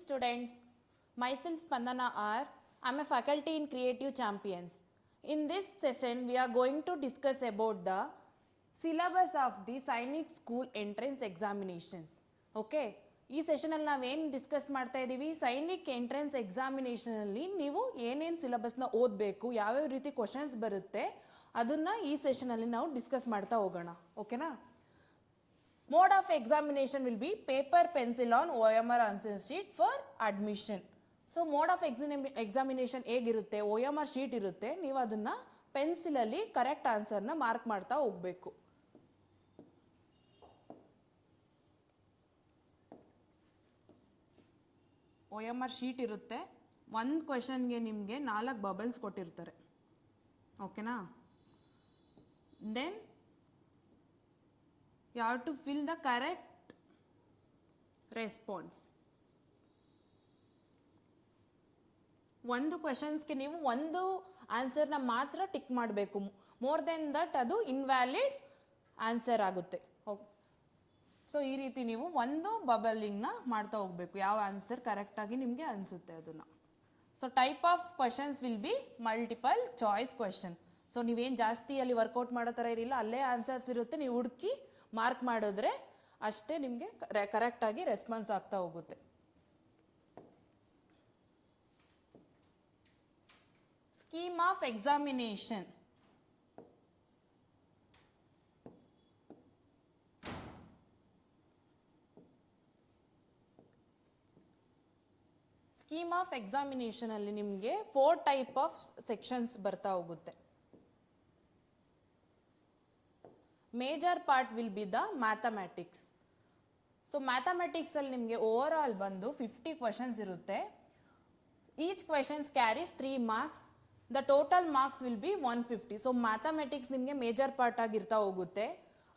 students. Myself Spandana R. I am a faculty in Creative Champions. In this session, we are going to discuss about the syllabus of the Sainik School Entrance Examinations. Okay? ಈ ಸೆಷನಲ್ಲಿ ನಾವೇನು discuss ಮಾಡ್ತಾ ಇದ್ದೀವಿ, Sainik entrance ಎಕ್ಸಾಮಿನೇಷನಲ್ಲಿ ನೀವು ಏನೇನು ಸಿಲೆಬಸ್ನ ಓದಬೇಕು, ಯಾವ್ಯಾವ ರೀತಿ questions ಬರುತ್ತೆ ಅದನ್ನು ಈ ಸೆಷನಲ್ಲಿ ನಾವು ಡಿಸ್ಕಸ್ ಮಾಡ್ತಾ ಹೋಗೋಣ. ಓಕೆನಾ? Mode of examination will be paper pencil on OMR answer sheet for admission. So mode of examination ಹೇಗಿರುತ್ತೆ, OMR sheet ಇರುತ್ತೆ, ನೀವು ಅದನ್ನು ಪೆನ್ಸಿಲಲ್ಲಿ ಕರೆಕ್ಟ್ ಆನ್ಸರ್ನ ಮಾರ್ಕ್ ಮಾಡ್ತಾ ಹೋಗಬೇಕು. OMR ಶೀಟ್ ಇರುತ್ತೆ, ಒಂದು ಕ್ವೆಶನ್ಗೆ ನಿಮಗೆ 4 ಬಬಲ್ಸ್ ಕೊಟ್ಟಿರ್ತಾರೆ. ಓಕೆನಾ? Then you have to fill the correct response. ಒಂದು ಕ್ವೆಶನ್ಸ್ಗೆ ನೀವು ಒಂದು ಆನ್ಸರ್ನ ಮಾತ್ರ ಟಿಕ್ ಮಾಡಬೇಕು. ಮೋರ್ ದೆನ್ ದಟ್ ಅದು ಇನ್ವ್ಯಾಲಿಡ್ ಆನ್ಸರ್ ಆಗುತ್ತೆ. ಸೊ ಈ ರೀತಿ ನೀವು ಒಂದು ಬಬಲಿಂಗ್ನ ಮಾಡ್ತಾ ಹೋಗಬೇಕು, ಯಾವ ಆನ್ಸರ್ ಕರೆಕ್ಟಾಗಿ ನಿಮಗೆ ಅನಿಸುತ್ತೆ ಅದನ್ನು. So type of questions will be multiple choice question. So ನೀವೇನು ಜಾಸ್ತಿ ಅಲ್ಲಿ ವರ್ಕೌಟ್ ಮಾಡೋ ಥರ ಇರಲಿಲ್ಲ, ಅಲ್ಲೇ ಆನ್ಸರ್ಸ್ ಇರುತ್ತೆ, ನೀವು ಹುಡುಕಿ ಮಾರ್ಕ್ ಮಾಡಿದ್ರೆ ಅಷ್ಟೇ ನಿಮಗೆ ಕರೆಕ್ಟಾಗಿ ರೆಸ್ಪಾನ್ಸ್ ಆಗ್ತಾ ಹೋಗುತ್ತೆ. Scheme of examination. Scheme of examination ಅಲ್ಲಿ ನಿಮಗೆ 4 ಟೈಪ್ ಆಫ್ ಸೆಕ್ಷನ್ಸ್ ಬರ್ತಾ ಹೋಗುತ್ತೆ. Major part will be the mathematics. So mathematics ಅಲ್ಲಿ ನಿಮಗೆ ಓವರ್ ಆಲ್ ಬಂದು 50 ಕ್ವೆಶನ್ಸ್ ಇರುತ್ತೆ. Each questions carries 3 marks. The total marks will B 150. So mathematics ನಿಮಗೆ major part ಆಗಿರ್ತಾ ಹೋಗುತ್ತೆ.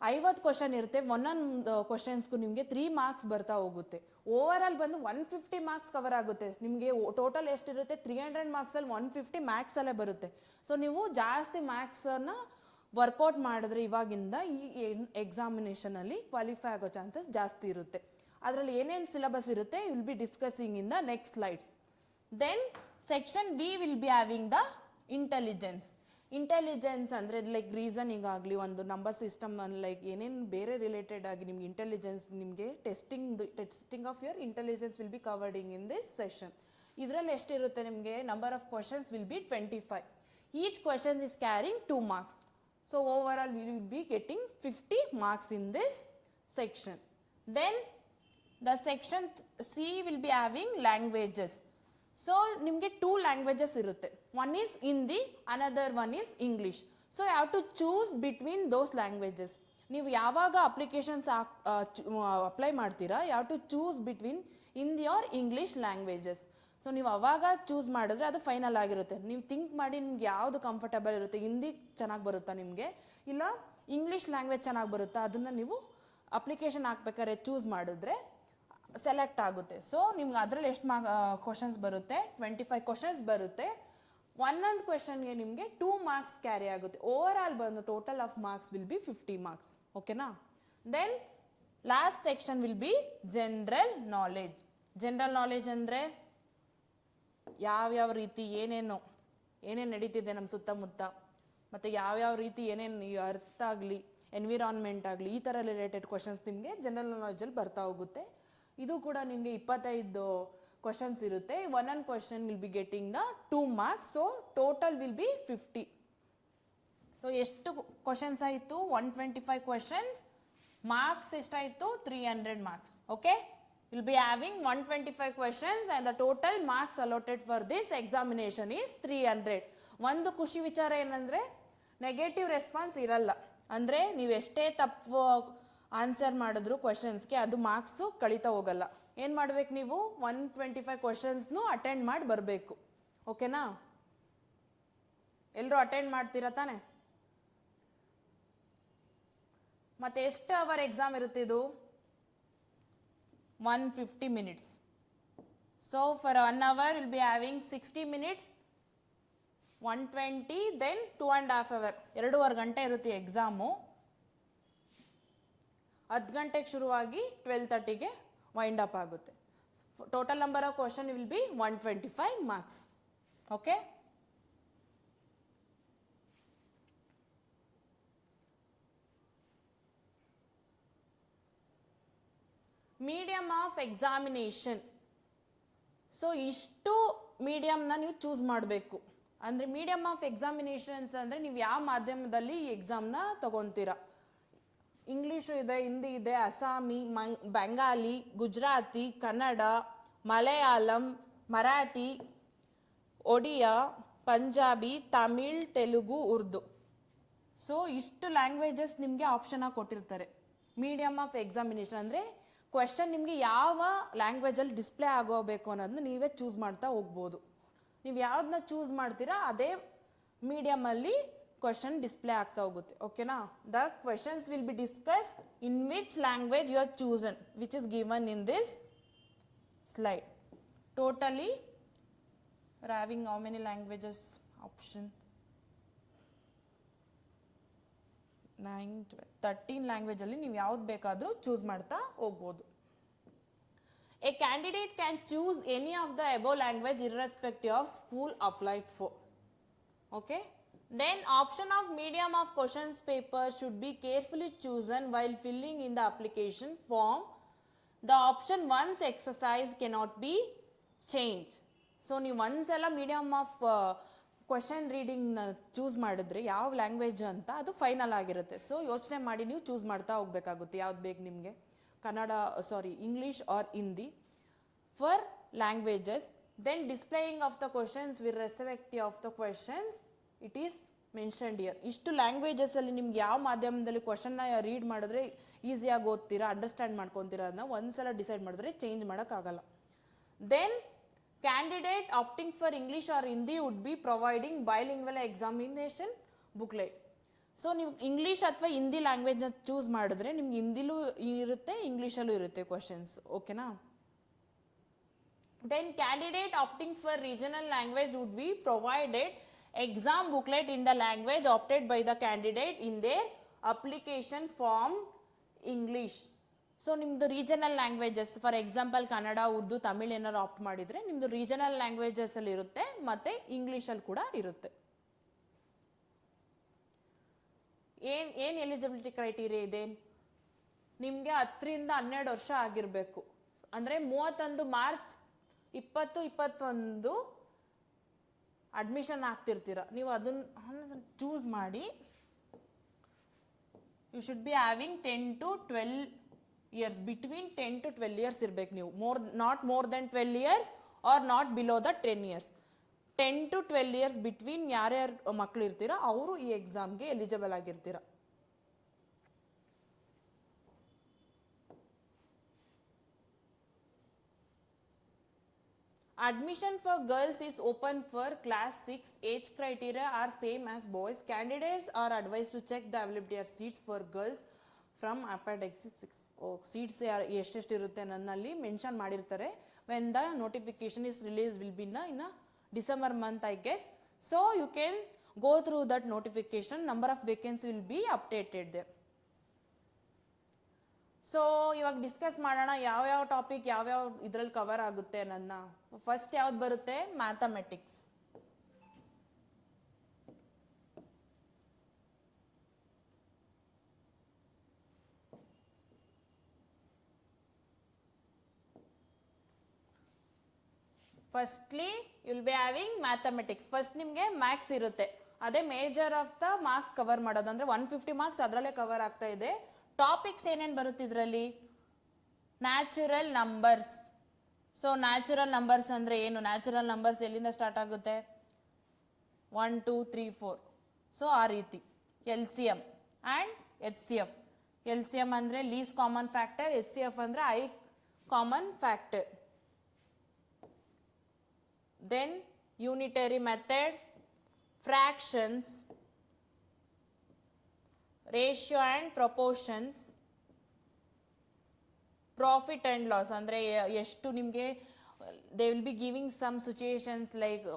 50 ಕ್ವೆಶನ್ ಇರುತ್ತೆ, ಒಂದೊಂದು ಕ್ವೆಶನ್ಸ್ಗೂ ನಿಮಗೆ 3 ಮಾರ್ಕ್ಸ್ ಬರ್ತಾ ಹೋಗುತ್ತೆ. ಓವರ್ ಆಲ್ ಬಂದು 150 ಮಾರ್ಕ್ಸ್ ಕವರ್ ಆಗುತ್ತೆ. ನಿಮಗೆ ಟೋಟಲ್ ಎಷ್ಟಿರುತ್ತೆ, 300 ಮಾರ್ಕ್ಸಲ್ಲಿ 150 ಮ್ಯಾಕ್ಸಲ್ಲೇ ಬರುತ್ತೆ. ಸೊ ನೀವು ಜಾಸ್ತಿ ಮ್ಯಾಕ್ಸನ್ನು ವರ್ಕೌಟ್ ಮಾಡಿದ್ರೆ ಇವಾಗಿಂದ ಈ ಎಕ್ಸಾಮಿನೇಷನಲ್ಲಿ ಕ್ವಾಲಿಫೈ ಆಗೋ ಚಾನ್ಸಸ್ ಜಾಸ್ತಿ ಇರುತ್ತೆ. ಅದರಲ್ಲಿ ಏನೇನು ಸಿಲೆಬಸ್ ಇರುತ್ತೆ will be discussing in the next slides. Then section B will be having the intelligence. Intelligence ಅಂದರೆ ಲೈಕ್ ರೀಸನಿಂಗ್ ಆಗಲಿ, ಒಂದು ನಂಬರ್ ಸಿಸ್ಟಮ್ ಲೈಕ್ ಏನೇನು ಬೇರೆ ರಿಲೇಟೆಡ್ ಆಗಿ ನಿಮ್ಗೆ ಇಂಟೆಲಿಜೆನ್ಸ್, ನಿಮಗೆ testing of your intelligence will be covering in this session. ಇದರಲ್ಲಿ ಎಷ್ಟಿರುತ್ತೆ ನಿಮಗೆ, number of questions will be 25. Each question is carrying 2 marks. So overall we will be getting 50 marks in this section. Then the section C will be having languages. So nimge 2 languages irutte. One is Hindi, another one is English. So you have to choose between those languages. ನೀವು ಯಾವಾಗ applications apply ಮಾಡ್ತೀರಾ, you have to choose between Hindi or English languages. So ನೀವು ಅವಾಗ choose ಮಾಡಿದ್ರೆ ಅದು final ಆಗಿರುತ್ತೆ. ನೀವು think ಮಾಡಿ ನಿಮ್ಗೆ ಯಾವುದು ಕಂಫರ್ಟಬಲ್ ಇರುತ್ತೆ, ಹಿಂದಿ ಚೆನ್ನಾಗಿ ಬರುತ್ತಾ ನಿಮಗೆ, ಇಲ್ಲ ಇಂಗ್ಲೀಷ್ ಲ್ಯಾಂಗ್ವೇಜ್ ಚೆನ್ನಾಗಿ ಬರುತ್ತಾ, ಅದನ್ನು ನೀವು ಅಪ್ಲಿಕೇಶನ್ ಹಾಕ್ಬೇಕಾದ್ರೆ ಚೂಸ್ ಮಾಡಿದ್ರೆ ಸೆಲೆಕ್ಟ್ ಆಗುತ್ತೆ. ಸೊ ನಿಮ್ಗೆ ಅದರಲ್ಲಿ ಎಷ್ಟು ಕ್ವಶನ್ಸ್ ಬರುತ್ತೆ, 25 ಕ್ವಶನ್ಸ್ ಬರುತ್ತೆ. ಒಂದೊಂದು ಕ್ವೆಶನ್ಗೆ ನಿಮಗೆ 2 ಮಾರ್ಕ್ಸ್ ಕ್ಯಾರಿ ಆಗುತ್ತೆ. ಓವರ್ ಆಲ್ ಬಂದು total of marks will be 50 marks. ಓಕೆನಾ? Then last section will be general knowledge. General knowledge ಅಂದರೆ ಯಾವ್ಯಾವ ರೀತಿ ಏನೇನು ನಡೀತಿದೆ ನಮ್ಮ ಸುತ್ತಮುತ್ತ, ಮತ್ತು ಯಾವ್ಯಾವ ರೀತಿ ಏನೇನು ಅರ್ಥ ಆಗಲಿ, ಎನ್ವಿರಾನ್ಮೆಂಟ್ ಆಗಲಿ, ಈ ಥರ ರಿಲೇಟೆಡ್ ಕ್ವಶನ್ಸ್ ನಿಮಗೆ ಜನರಲ್ ನಾಲೆಜಲ್ಲಿ ಬರ್ತಾ ಹೋಗುತ್ತೆ. ಇದು ಕೂಡ ನಿಮಗೆ 25 ಕ್ವಶನ್ಸ್ ಇರುತ್ತೆ. ಒಂದೊಂದು question will be getting the 2 marks. So total will be 50. So ಎಷ್ಟು ಕ್ವಶನ್ಸ್ ಆಯಿತು, 125 ಕ್ವಶನ್ಸ್. ಮಾರ್ಕ್ಸ್ ಎಷ್ಟಾಯಿತು, 300 marks. Okay, will be having 125 questions and the total marks allotted for this examination is 300. ಒಂದು ಖುಷಿ ವಿಚಾರ ಏನಂದರೆ ನೆಗೆಟಿವ್ ರೆಸ್ಪಾನ್ಸ್ ಇರಲ್ಲ. ಅಂದರೆ ನೀವು ಎಷ್ಟೇ ತಪ್ಪು ಆನ್ಸರ್ ಮಾಡಿದ್ರು ಕ್ವಶನ್ಸ್ಗೆ ಅದು ಮಾರ್ಕ್ಸು ಕಳೀತಾ ಹೋಗಲ್ಲ. ಏನು ಮಾಡಬೇಕು, ನೀವು 125 ಕ್ವಶನ್ಸ್ನು ಅಟೆಂಡ್ ಮಾಡಿ ಬರಬೇಕು. ಓಕೆನಾ? ಎಲ್ಲರೂ ಅಟೆಂಡ್ ಮಾಡ್ತೀರಾ ತಾನೆ? ಮತ್ತು ಎಷ್ಟು ಅವರ್ ಎಕ್ಸಾಮ್ ಇರುತ್ತೆ ಇದು? 150 minutes. So for 1 hour we'll be having 60 minutes, 120, then 2.5 hour. 2.5 ಗಂಟೆ ಇರುತ್ತೆ ಎಕ್ಸಾಮು. 10 ಗಂಟೆಗೆ ಶುರುವಾಗಿ 12:30ಗೆ ವೈಂಡ್ ಅಪ್ ಆಗುತ್ತೆ. Total number of question will be 125 marks. Okay. Medium of examination. So ಇಷ್ಟು ಮೀಡಿಯಮ್ನ ನೀವು ಚೂಸ್ ಮಾಡಬೇಕು. ಅಂದರೆ ಮೀಡಿಯಮ್ ಆಫ್ ಎಕ್ಸಾಮಿನೇಷನ್ಸ್ ಅಂದರೆ ನೀವು ಯಾವ ಮಾಧ್ಯಮದಲ್ಲಿ ಈ ಎಕ್ಸಾಮ್ನ ತಗೊತೀರಾ. ಇಂಗ್ಲೀಷು ಇದೆ, ಹಿಂದಿ ಇದೆ, ಅಸ್ಸಾಮಿ, ಬೆಂಗಾಲಿ, ಗುಜರಾತಿ, ಕನ್ನಡ, ಮಲಯಾಳಂ, ಮರಾಠಿ, ಒಡಿಯಾ, ಪಂಜಾಬಿ, ತಮಿಳ್, ತೆಲುಗು, ಉರ್ದು. ಸೊ ಇಷ್ಟು ಲ್ಯಾಂಗ್ವೇಜಸ್ ನಿಮಗೆ ಆಪ್ಷನಾಗಿ ಕೊಟ್ಟಿರ್ತಾರೆ. ಮೀಡಿಯಮ್ ಆಫ್ ಎಕ್ಸಾಮಿನೇಷನ್ ಅಂದರೆ ಕ್ವೆಶನ್ ನಿಮಗೆ ಯಾವ ಲ್ಯಾಂಗ್ವೇಜಲ್ಲಿ ಡಿಸ್ಪ್ಲೇ ಆಗೋಬೇಕು ಅನ್ನೋದನ್ನ ನೀವೇ ಚೂಸ್ ಮಾಡ್ತಾ ಹೋಗ್ಬೋದು. ನೀವು ಯಾವ್ದನ್ನ ಚೂಸ್ ಮಾಡ್ತೀರಾ ಅದೇ ಮೀಡಿಯಮಲ್ಲಿ ಕ್ವೆಶನ್ ಡಿಸ್ಪ್ಲೇ ಆಗ್ತಾ ಹೋಗುತ್ತೆ. ಓಕೆನಾ. The questions will be discussed in which language you are chosen which is given in this slide. Totally having how many languages option 9, 12, 13 ಲ್ಯಾಂಗ್ವೇಜಲ್ಲಿ ನೀವು ಯಾವ್ದು ಬೇಕಾದರೂ ಚೂಸ್ ಮಾಡ್ತಾ ಹೋಗ್ಬೋದು. A candidate can choose any of the above language irrespective of school applied for. Okay. Then option of medium of questions paper should be carefully chosen while filling in the application form. The option once exercise cannot be change. So ನೀವು ಒಂದ್ಸಲ medium of question ರೀಡಿಂಗ್ನ choose ಮಾಡಿದ್ರೆ ಯಾವ language ಅಂತ ಅದು final ಆಗಿರುತ್ತೆ. So ಯೋಚನೆ ಮಾಡಿ ನೀವು ಚೂಸ್ ಮಾಡ್ತಾ ಹೋಗ್ಬೇಕಾಗುತ್ತೆ ಯಾವ್ದು ಬೇಕು ನಿಮಗೆ. Kannada, English or Hindi for languages. Then displaying of the questions with respective of the questions it is mentioned here. ಇಷ್ಟು ಲ್ಯಾಂಗ್ವೇಜಸಲ್ಲಿ ನಿಮ್ಗೆ ಯಾವ ಮಾಧ್ಯಮದಲ್ಲಿ ಕ್ವೆಶನ್ನ ರೀಡ್ ಮಾಡಿದ್ರೆ ಈಸಿಯಾಗಿ ಓದ್ತೀರಾ, ಅಂಡರ್ಸ್ಟ್ಯಾಂಡ್ ಮಾಡ್ಕೊತೀರಾ ಅದನ್ನ ಒಂದ್ಸಲ ಡಿಸೈಡ್ ಮಾಡಿದ್ರೆ ಚೇಂಜ್ ಮಾಡೋಕ್ಕಾಗಲ್ಲ. Then candidate opting for English or Hindi would be providing bilingual examination booklet. So ನೀವು ಇಂಗ್ಲೀಷ್ ಅಥವಾ ಹಿಂದಿ ಲ್ಯಾಂಗ್ವೇಜ್ನ ಚೂಸ್ ಮಾಡಿದ್ರೆ ನಿಮ್ಗೆ ಹಿಂದಿಲೂ ಇರುತ್ತೆ, ಇಂಗ್ಲೀಷಲ್ಲೂ ಇರುತ್ತೆ ಕ್ವಶನ್ಸ್. ಓಕೆನಾ. Then candidate opting for regional language would be provided exam booklet in the language opted by the candidate in their application form English. So ನಿಮ್ಮದು regional languages for example Kannada, Urdu, Tamil ಏನಾರು opt ಮಾಡಿದರೆ ನಿಮ್ಮದು regional ಲ್ಯಾಂಗ್ವೇಜಸಲ್ಲಿ ಇರುತ್ತೆ ಮತ್ತು ಇಂಗ್ಲೀಷಲ್ಲಿ ಕೂಡ ಇರುತ್ತೆ. ಏನು ಎಲಿಜಿಬಿಲಿಟಿ ಕ್ರೈಟೀರಿಯಾ ಇದೆ, ನಿಮಗೆ 10ರಿಂದ 12 ವರ್ಷ ಆಗಿರಬೇಕು. ಅಂದರೆ 31 ಮಾರ್ಚ್ 2021 ಅಡ್ಮಿಷನ್ ಆಗ್ತಿರ್ತೀರ. ನೀವು ಅದನ್ನು ಚೂಸ್ ಮಾಡಿ you should be having 10 to 12 years, between 10 to 12 years ಇರಬೇಕು ನೀವು. Not more than 12 years or not below the 10 years. 10 to 12 years between ಯಾರ್ಯಾರು ಮಕ್ಕಳು ಇರ್ತೀರ ಅವರು ಈ ಎಕ್ಸಾಮ್ಗೆ ಎಲಿಜಿಬಲ್ ಆಗಿರ್ತೀರ. Admission for girls is open for class 6. Age criteria are same as boys. Candidates are advised to check the availability of seats for girls from appendix 6. Seats ಎಷ್ಟೆಷ್ಟು ಇರುತ್ತೆ ನನ್ನಲ್ಲಿ ಮೆನ್ಷನ್ ಮಾಡಿರ್ತಾರೆ. When the notification is release will be in December month I guess. So you can go through that notification. Number of vacancy will be updated there. So ಇವಾಗ discuss ಮಾಡೋಣ ಯಾವ್ಯಾವ topic ಯಾವ್ಯಾವ ಇದರಲ್ಲಿ cover ಆಗುತ್ತೆ ನನ್ನ. First ಯಾವ್ದು ಬರುತ್ತೆ, mathematics. Firstly you will be having mathematics. First ನಿಮಗೆ ಮ್ಯಾಥ್ಸ್ ಇರುತ್ತೆ, ಅದೇ major of the marks cover ಮಾಡೋದು. ಅಂದರೆ 150 ಮಾರ್ಕ್ಸ್ ಅದರಲ್ಲೇ ಕವರ್ ಆಗ್ತಾ ಇದೆ. ಟಾಪಿಕ್ಸ್ ಏನೇನು ಬರುತ್ತೆ ಇದರಲ್ಲಿ, natural numbers. So natural numbers ಅಂದರೆ ಏನು, ನ್ಯಾಚುರಲ್ ನಂಬರ್ಸ್ ಎಲ್ಲಿಂದ ಸ್ಟಾರ್ಟ್ ಆಗುತ್ತೆ, 1, 2, 3, 4. ಸೊ ಆ ರೀತಿ L C M and H C F. L C M ಅಂದರೆ least common factor, H C F ಅಂದರೆ I common factor. Then unitary method, fractions, ratio and proportions, profit and loss. ಅಂದರೆ ಎಷ್ಟು ನಿಮಗೆ they will be giving some situations like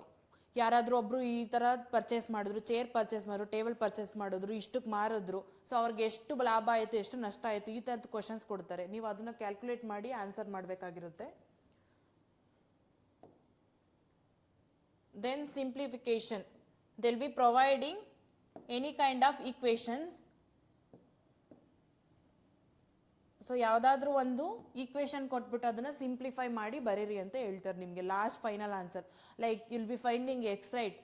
ಯಾರಾದರೂ ಒಬ್ಬರು ಈ ಥರ purchase ಮಾಡಿದ್ರು, ಚೇರ್ ಪರ್ಚೇಸ್ ಮಾಡಿದ್ರು, ಟೇಬಲ್ ಪರ್ಚೇಸ್ ಮಾಡಿದ್ರು, ಇಷ್ಟಕ್ಕೆ ಮಾರಿದ್ರು. ಸೊ ಅವ್ರಿಗೆ ಎಷ್ಟು ಲಾಭ ಆಯಿತು, ಎಷ್ಟು ನಷ್ಟ ಆಯಿತು, ಈ ಥರದ್ದು ಕ್ವಶನ್ಸ್ ಕೊಡ್ತಾರೆ. ನೀವು ಅದನ್ನು ಕ್ಯಾಲ್ಕುಲೇಟ್ ಮಾಡಿ ಆನ್ಸರ್ ಮಾಡಬೇಕಾಗಿರುತ್ತೆ. Then simplification. They'll be providing any kind of equations. So ಯಾವುದಾದ್ರೂ ಒಂದು ಈಕ್ವೇಷನ್ ಕೊಟ್ಬಿಟ್ಟು ಅದನ್ನು ಸಿಂಪ್ಲಿಫೈ ಮಾಡಿ ಬರೀರಿ ಅಂತ ಹೇಳ್ತಾರೆ ನಿಮಗೆ last final answer. Like will be finding X right,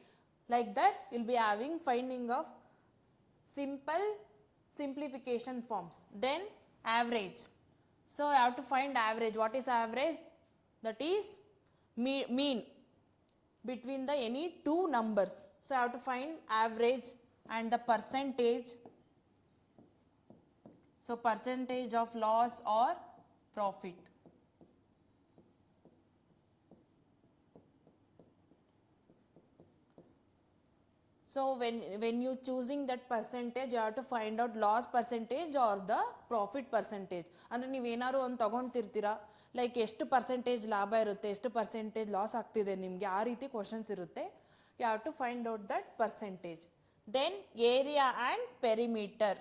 like that will be having finding of simple simplification forms. Then average. So I have to find average. What is average? That is mean between the any two numbers. So I have to find average and the percentage. So percentage of loss or profit. So when you choosing that percentage, you have to find out loss percentage or the profit percentage. ಅಂದರೆ ನೀವೇನಾದ್ರು ಒಂದು ತಗೊಳ್ತಿರ್ತೀರಾ, like ಎಷ್ಟು percentage ಲಾಭ ಇರುತ್ತೆ, ಎಷ್ಟು percentage loss ಆಗ್ತಿದೆ ನಿಮಗೆ, ಆ ರೀತಿ ಕ್ವಶನ್ಸ್ ಇರುತ್ತೆ. You have to find out that percentage. Then area and perimeter.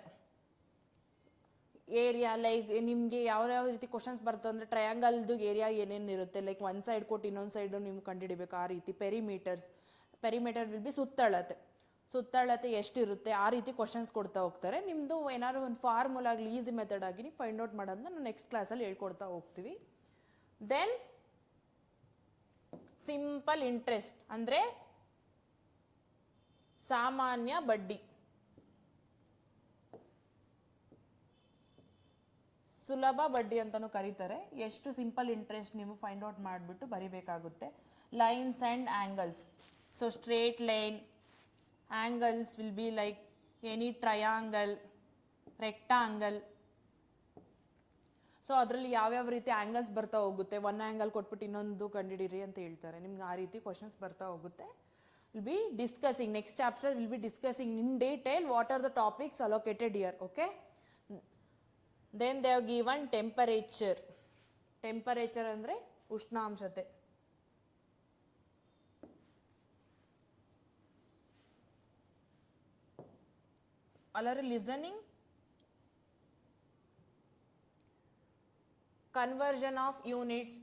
Area like ನಿಮಗೆ ಯಾವ್ಯಾವ ರೀತಿ ಕ್ವಶನ್ಸ್ ಬರ್ತವೆ ಅಂದರೆ ಟ್ರಯಾಂಗಲ್ದು ಏರಿಯಾ ಏನೇನು ಇರುತ್ತೆ, ಲೈಕ್ ಒಂದು ಸೈಡ್ ಕೊಟ್ಟು ಇನ್ನೊಂದು ಸೈಡು ನೀವು ಕಂಡುಹಿಡಿಬೇಕು, ಆ ರೀತಿ. ಪೆರಿಮೀಟರ್ ವಿಲ್ ಬಿ ಸುತ್ತಳತೆ ಎಷ್ಟಿರುತ್ತೆ, ಆ ರೀತಿ ಕ್ವಶನ್ಸ್ ಕೊಡ್ತಾ ಹೋಗ್ತಾರೆ. ನಿಮ್ಮದು ಏನಾದ್ರು ಒಂದು ಫಾರ್ಮುಲಾ ಆಗಲಿ ಈಸಿ ಮೆಥಡ್ ಆಗಿ ನೀವು ಫೈಂಡ್ ಔಟ್ ಮಾಡೋದನ್ನ ನಾವು ನೆಕ್ಸ್ಟ್ ಕ್ಲಾಸಲ್ಲಿ ಹೇಳ್ಕೊಡ್ತಾ ಹೋಗ್ತೀವಿ. ದೆನ್ ಸಿಂಪಲ್ ಇಂಟ್ರೆಸ್ಟ್ ಅಂದರೆ ಸಾಮಾನ್ಯ ಬಡ್ಡಿ, ಸುಲಭ ಬಡ್ಡಿ ಅಂತಲೂ ಕರೀತಾರೆ. ಎಷ್ಟು ಸಿಂಪಲ್ ಇಂಟ್ರೆಸ್ಟ್ ನೀವು ಫೈಂಡ್ ಔಟ್ ಮಾಡಿಬಿಟ್ಟು ಬರಿಬೇಕಾಗುತ್ತೆ. Lines and angles. So straight line, angles will be like any triangle, rectangle. So ಅದರಲ್ಲಿ ಯಾವ್ಯಾವ ರೀತಿ ಆ್ಯಂಗಲ್ಸ್ ಬರ್ತಾ ಹೋಗುತ್ತೆ, ಒನ್ ಆ್ಯಂಗಲ್ ಕೊಟ್ಬಿಟ್ಟು ಇನ್ನೊಂದು ಕಂಡುಹಿಡಿರಿ ಅಂತ ಹೇಳ್ತಾರೆ. ನಿಮ್ಗೆ ಆ ರೀತಿ ಕ್ವಶನ್ಸ್ ಬರ್ತಾ ಹೋಗುತ್ತೆ. Will be discussing next chapter will be discussing in detail what are the topics allocated here. Okay. Then they have given temperature. Temperature ಅಂದರೆ ಉಷ್ಣಾಂಶತೆ. Already listening. Conversion of units,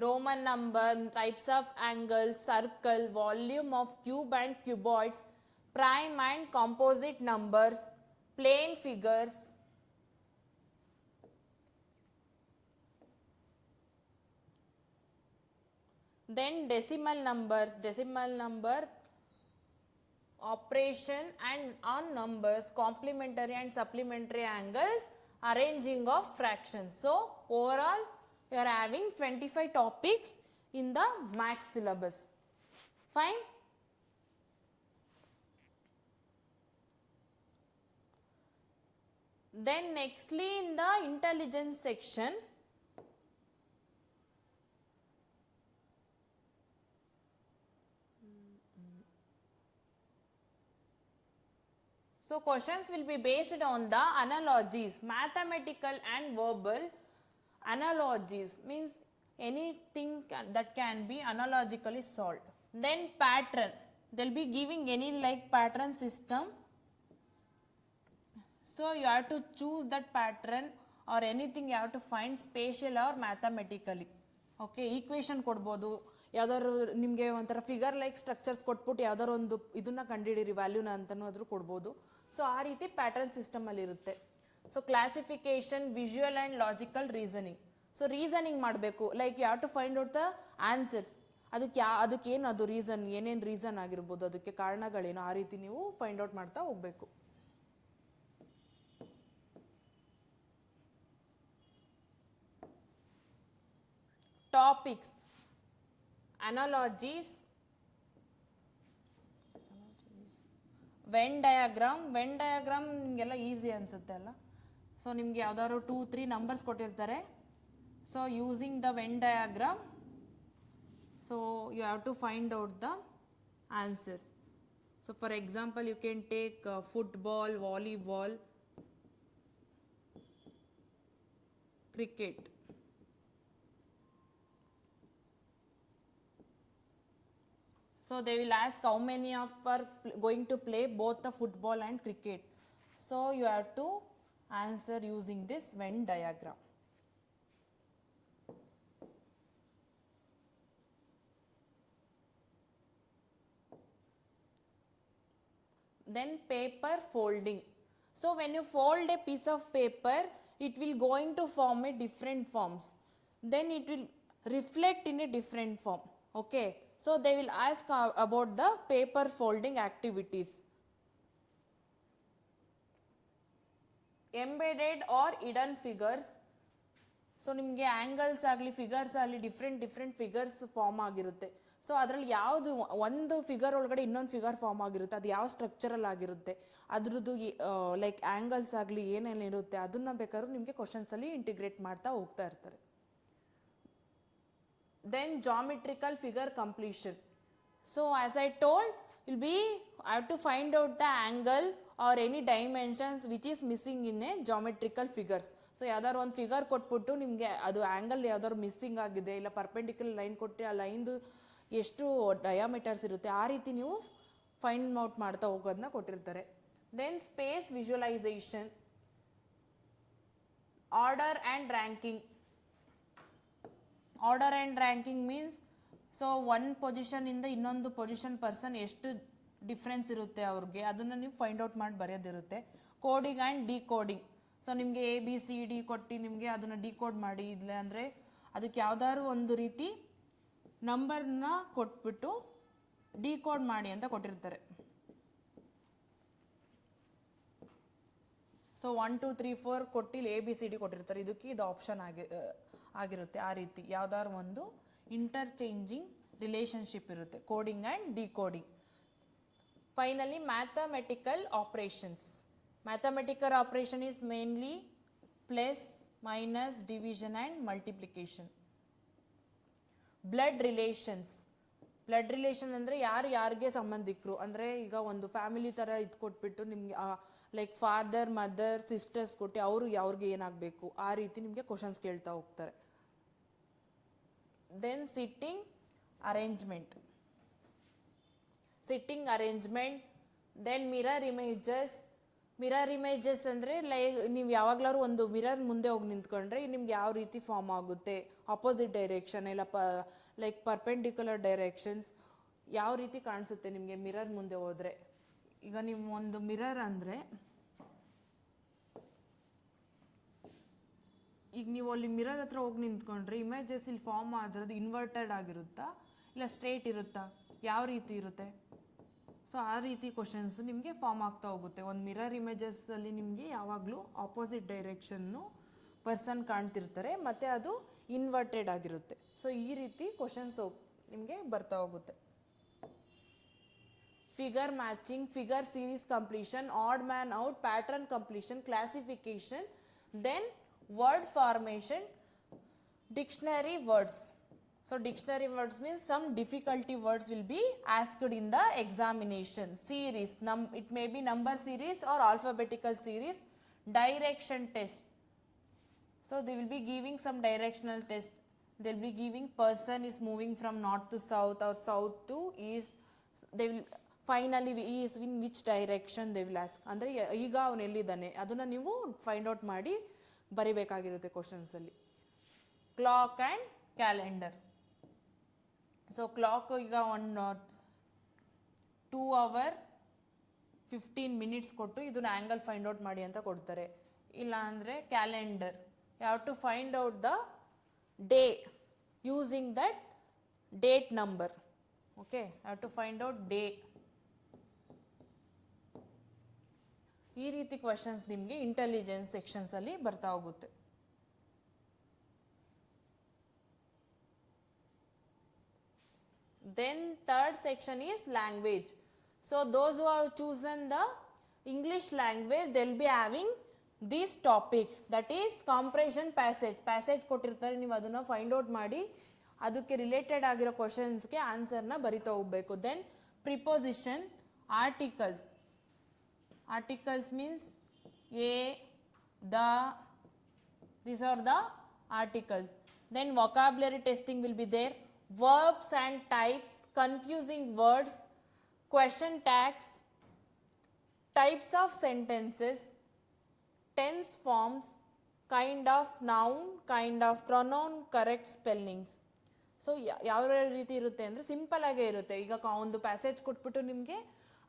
Roman number, types of angles, circle, volume of cube and cuboids, prime and composite numbers, plane figures. Then decimal numbers, operation and on numbers, complementary and supplementary angles, arranging of fractions. So overall you are having 25 topics in the max syllabus. Fine. Then nextly in the intelligence section, so questions will be based on the analogies, mathematical and verbal analogies, means anything that can be analogically solved. Then pattern, they'll be giving any like pattern system. So you have to choose that pattern or anything you have to find spatial or mathematically. Okay. Equation ಕೊಡ್ಬೋದು, ಯಾವ್ದಾದ್ರು ನಿಮಗೆ ಒಂಥರ figure like structures ಕೊಟ್ಬಿಟ್ಟು ಯಾವ್ದಾದ್ರು ಒಂದು ಇದನ್ನ ಕಂಡುಹಿಡಿರಿ ವ್ಯಾಲ್ಯೂನ ಅಂತನೂ ಆದರೂ ಕೊಡ್ಬೋದು. ಸೊ ಆ ರೀತಿ ಪ್ಯಾಟರ್ನ್ ಸಿಸ್ಟಮಲ್ಲಿ ಇರುತ್ತೆ. So classification, visual and logical reasoning. So reasoning ಮಾಡಬೇಕು, like you have to find out the answers. ಅದಕ್ಕೇನು ಅದು ರೀಸನ್, ಏನೇನು ರೀಸನ್ ಆಗಿರ್ಬೋದು, ಅದಕ್ಕೆ ಕಾರಣಗಳೇನು, ಆ ರೀತಿ ನೀವು ಫೈಂಡ್ ಔಟ್ ಮಾಡ್ತಾ ಹೋಗಬೇಕು. Topics, analogies, venn diagram. Venn diagram ನಿಮಗೆಲ್ಲ ಈಸಿ ಅನಿಸುತ್ತೆ ಅಲ್ಲ. ಸೊ ನಿಮಗೆ ಯಾವ್ದಾದ್ರು 2-3 ನಂಬರ್ಸ್ ಕೊಟ್ಟಿರ್ತಾರೆ. So using the venn diagram, so you have to find out the answers. So for example you can take football, volleyball, cricket. So they will ask how many of are going to play both the football and cricket. So you have to answer using this Venn diagram. then paper folding. So when you fold a piece of paper, it will going to form a different forms, then it will reflect in a different form. Okay, so they will ask about the paper folding activities. Embedded or hidden figures. So ನಿಮಗೆ angles ಆಗಲಿ figures ಆಗಲಿ different figures form ಆಗಿರುತ್ತೆ. So ಅದರಲ್ಲಿ ಯಾವುದು ಒಂದು figure ಒಳಗಡೆ ಇನ್ನೊಂದು figure form ಆಗಿರುತ್ತೆ, ಅದು ಯಾವ ಸ್ಟ್ರಕ್ಚರಲ್ ಆಗಿರುತ್ತೆ, ಅದ್ರದ್ದು ಲೈಕ್ ಆ್ಯಂಗಲ್ಸ್ ಆಗಲಿ ಏನೇನಿರುತ್ತೆ ಅದನ್ನು ಬೇಕಾದ್ರೂ ನಿಮಗೆ ಕ್ವಶನ್ಸಲ್ಲಿ ಇಂಟಿಗ್ರೇಟ್ ಮಾಡ್ತಾ ಹೋಗ್ತಾ ಇರ್ತಾರೆ. Then geometrical figure completion. So as I told, will be I have to find out the angle or any dimensions which is missing in a geometrical figures. So ಯಾವ್ದಾದ್ರು ಒಂದು figure ಕೊಟ್ಬಿಟ್ಟು ನಿಮಗೆ ಅದು ಆ್ಯಂಗಲ್ ಯಾವ್ದಾದ್ರು missing ಆಗಿದೆ, ಇಲ್ಲ perpendicular line ಕೊಟ್ಟು ಆ ಲೈನ್ದು ಎಷ್ಟು ಡಯಾಮೀಟರ್ಸ್ ಇರುತ್ತೆ ಆ ರೀತಿ ನೀವು ಫೈಂಡ್ ಔಟ್ ಮಾಡ್ತಾ ಹೋಗೋದನ್ನ ಕೊಟ್ಟಿರ್ತಾರೆ. Then space visualisation. Order and ranking. Order and ranking means, so ಒಂದು ಪೊಸಿಷನಿಂದ ಇನ್ನೊಂದು ಪೊಸಿಷನ್ ಪರ್ಸನ್ ಎಷ್ಟು ಡಿಫ್ರೆನ್ಸ್ ಇರುತ್ತೆ ಅವ್ರಿಗೆ, ಅದನ್ನು ನೀವು ಫೈಂಡ್ ಔಟ್ ಮಾಡಿ ಬರೆಯೋದಿರುತ್ತೆ. Coding and decoding. ಸೊ ನಿಮಗೆ ABCD ಕೊಟ್ಟು ನಿಮಗೆ ಅದನ್ನು ಡಿಕೋಡ್ ಮಾಡಿ, ಇಲ್ಲ ಅಂದರೆ ಅದಕ್ಕೆ ಯಾವ್ದಾದ್ರು ಒಂದು ರೀತಿ ನಂಬರ್ನ ಕೊಟ್ಬಿಟ್ಟು ಡಿಕೋಡ್ ಮಾಡಿ ಅಂತ ಕೊಟ್ಟಿರ್ತಾರೆ. ಸೊ 1 2 3 4 ಕೊಟ್ಟು ABCD ಕೊಟ್ಟಿರ್ತಾರೆ, ಇದಕ್ಕೆ ಇದು ಆಪ್ಷನ್ ಆಗಿರುತ್ತೆ. ಆ ರೀತಿ ಯಾವ್ದಾದ್ರು ಒಂದು ಇಂಟರ್ಚೇಂಜಿಂಗ್ ರಿಲೇಶನ್ಶಿಪ್ ಇರುತ್ತೆ, coding and decoding. Finally mathematical operations. Mathematical operation is mainly plus, minus, division and multiplication. Blood relations. Blood relation ಅಂದರೆ ಯಾರಿಗೆ ಸಂಬಂಧಿಕರು ಅಂದರೆ, ಈಗ ಒಂದು ಫ್ಯಾಮಿಲಿ ಥರ ಇದು ಕೊಟ್ಬಿಟ್ಟು ನಿಮಗೆ ಲೈಕ್ ಫಾದರ್ ಮದರ್ ಸಿಸ್ಟರ್ಸ್ ಕೊಟ್ಟು ಅವ್ರಿಗೆ ಏನಾಗಬೇಕು ಆ ರೀತಿ ನಿಮಗೆ ಕ್ವಶನ್ಸ್ ಕೇಳ್ತಾ ಹೋಗ್ತಾರೆ. Then sitting arrangement. Sitting arrangement. Then mirror images. Mirror images ಅಂದರೆ ಲೈಕ್ ನೀವು ಯಾವಾಗಲಾದ್ರು ಒಂದು ಮಿರರ್ ಮುಂದೆ ಹೋಗಿ ನಿಂತ್ಕೊಂಡ್ರೆ ನಿಮ್ಗೆ ಯಾವ ರೀತಿ ಫಾರ್ಮ್ ಆಗುತ್ತೆ, ಆಪೋಸಿಟ್ ಡೈರೆಕ್ಷನ್ ಇಲ್ಲ ಲೈಕ್ ಪರ್ಪೆಂಡಿಕ್ಯುಲರ್ ಡೈರೆಕ್ಷನ್ಸ್ ಯಾವ ರೀತಿ ಕಾಣಿಸುತ್ತೆ ನಿಮಗೆ ಮಿರರ್ ಮುಂದೆ ಹೋದರೆ. ಈಗ ನೀವು ಒಂದು ಮಿರರ್ ಅಂದರೆ, ಈಗ ನೀವು ಅಲ್ಲಿ ಮಿರರ್ ಹತ್ರ ಹೋಗಿ ನಿಂತ್ಕೊಂಡ್ರೆ ಇಮೇಜಸ್ ಇಲ್ಲಿ ಫಾರ್ಮ್ ಆಗಿರೋದು ಇನ್ವರ್ಟೆಡ್ ಆಗಿರುತ್ತಾ ಇಲ್ಲ ಸ್ಟ್ರೇಟ್ ಇರುತ್ತಾ, ಯಾವ ರೀತಿ ಇರುತ್ತೆ? ಸೊ ಆ ರೀತಿ ಕ್ವಶನ್ಸ್ ನಿಮಗೆ ಫಾರ್ಮ್ ಆಗ್ತಾ ಹೋಗುತ್ತೆ. ಒಂದು ಮಿರರ್ ಇಮೇಜಸ್ಸಲ್ಲಿ ನಿಮಗೆ ಯಾವಾಗಲೂ ಆಪೋಸಿಟ್ ಡೈರೆಕ್ಷನ್ನು ಪರ್ಸನ್ ಕಾಣ್ತಿರ್ತಾರೆ ಮತ್ತು ಅದು ಇನ್ವರ್ಟೆಡ್ ಆಗಿರುತ್ತೆ. ಸೊ ಈ ರೀತಿ ಕ್ವಶನ್ಸ್ ನಿಮಗೆ ಬರ್ತಾ ಹೋಗುತ್ತೆ. Figure matching, figure series completion, odd man out, pattern completion, classification, then word formation, dictionary words. So dictionary words means some difficulty words will be asked in the examination. Series, it may be number series or alphabetical series. Direction test. So they will be giving some directional test. They will be giving person is moving from north to south or south to east. They will finally he is in which direction they will ask. ಅಂದರೆ ಈಗ ಅವನು ಎಲ್ಲಿದ್ದಾನೆ ಅದನ್ನು ನೀವು find out ಮಾಡಿ ಬರಿಬೇಕಾಗಿರುತ್ತೆ ಕ್ವಶನ್ಸಲ್ಲಿ. Clock and calendar. So clock ಈಗ 2 hour 15 minutes ಕೊಟ್ಟು ಇದನ್ನ ಆ್ಯಂಗಲ್ ಫೈಂಡ್ ಔಟ್ ಮಾಡಿ ಅಂತ ಕೊಡ್ತಾರೆ. ಇಲ್ಲ ಅಂದರೆ calendar, you have to find out the day using that date number. Okay, you have to find out day. ಈ ರೀತಿ ಕ್ವಶನ್ಸ್ ನಿಮಗೆ ಇಂಟೆಲಿಜೆನ್ಸ್ ಸೆಕ್ಷನ್ಸಲ್ಲಿ ಬರ್ತಾ ಹೋಗುತ್ತೆ. Then third section is language. So those who have chosen the English language, they will be having these topics, that is comparison passage. Passage ಕೊಟ್ಟಿರ್ತಾರೆ, ನೀವು ಅದನ್ನು find out ಮಾಡಿ ಅದಕ್ಕೆ ರಿಲೇಟೆಡ್ ಆಗಿರೋ ಕ್ವಶನ್ಸ್ಗೆ ಆನ್ಸರ್ನ ಬರಿತಾ ಹೋಗಬೇಕು. Then preposition, articles. Articles means these are the articles. Then vocabulary testing will be there. Verbs and types, confusing words, question tags, types of sentences, tense forms, kind of noun, kind of pronoun, correct spellings. So ಯಾವ ರೀತಿ ಇರುತ್ತೆ ಅಂದರೆ simple ಆಗೇ ಇರುತ್ತೆ. ಈಗ ಒಂದು passage ಕೊಟ್ಬಿಟ್ಟು ನಿಮಗೆ